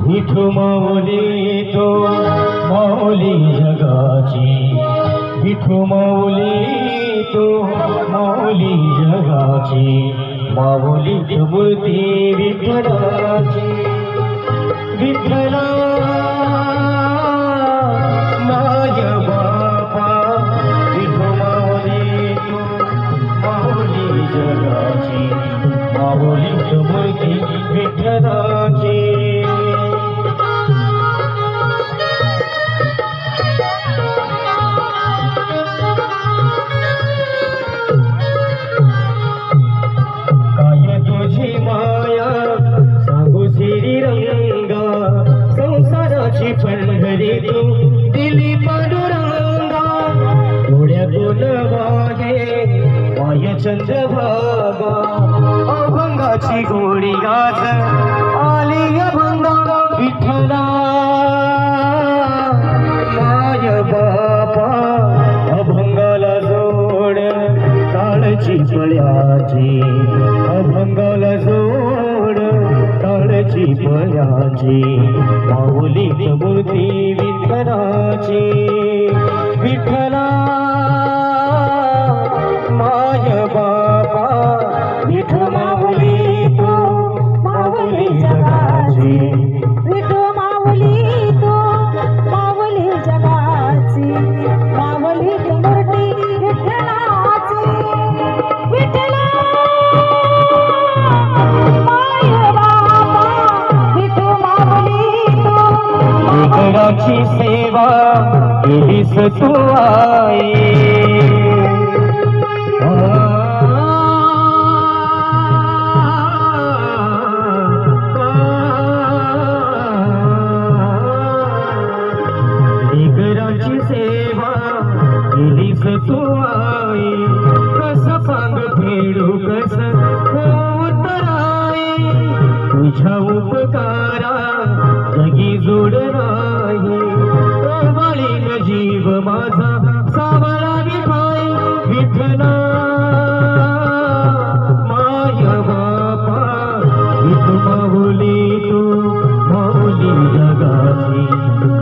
विठू माऊली तो माऊली जगाची, विठू माऊली तो माऊली जगाची, माऊली मूर्ती विठ्ठलाची। विठ्ठला माय बापा, विठू माऊली तो माऊली जगाची, माऊली मूर्ती विठ्ठलाची। पंढरी तू दिली पांडुरंगा, डोळ्यातून वाहे वाय चंद्रभागा, अभंगाची गोडी गाज आली अभंगा। विठ्ठला माय बापा, अभंगाला जोड काळची पळ्याची, अभंगाला जोड काळची पळ्याची, माऊली मूर्ती विठ्ठलाची। विठ्ठला माय बापा, विठू माऊली तो माऊली जगाची, विठू माऊली तो माऊली जगाची, माऊली मूर्ती विठ्ठलाची। विठ्ठला माय बापा, विठू माऊली तो विठ्ठलाची सेवा केलीस तू आई, लेकरांची सेवा केलीस तू आई, कस पांग फेडू कस उतराई, तुझ्या उपकारा जगी जोड नाही, बाळीन जीव माझा सावळा विठाई। विठ्ठला माय बापा, विठू माऊली तू माऊली जगाची,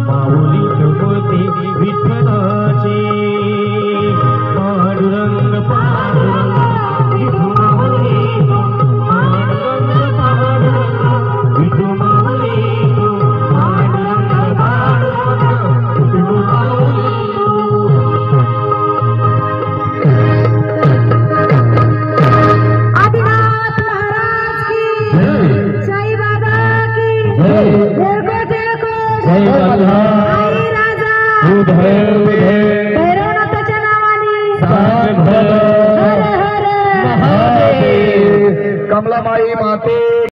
माऊली मूर्ती विठ्ठलाची। पांडुरंग पांडुरंग विठू माऊली तू, पांडुरंग पांडुरंग विठू माऊली तू, पांडुरंग पांडुरंग विठू माऊली तू। आदिनाथ महाराज की जय, बाबा की जय, जय आई राजा भैरवनाथाच्या नावाने हर हर महादेव। कमलामाई माते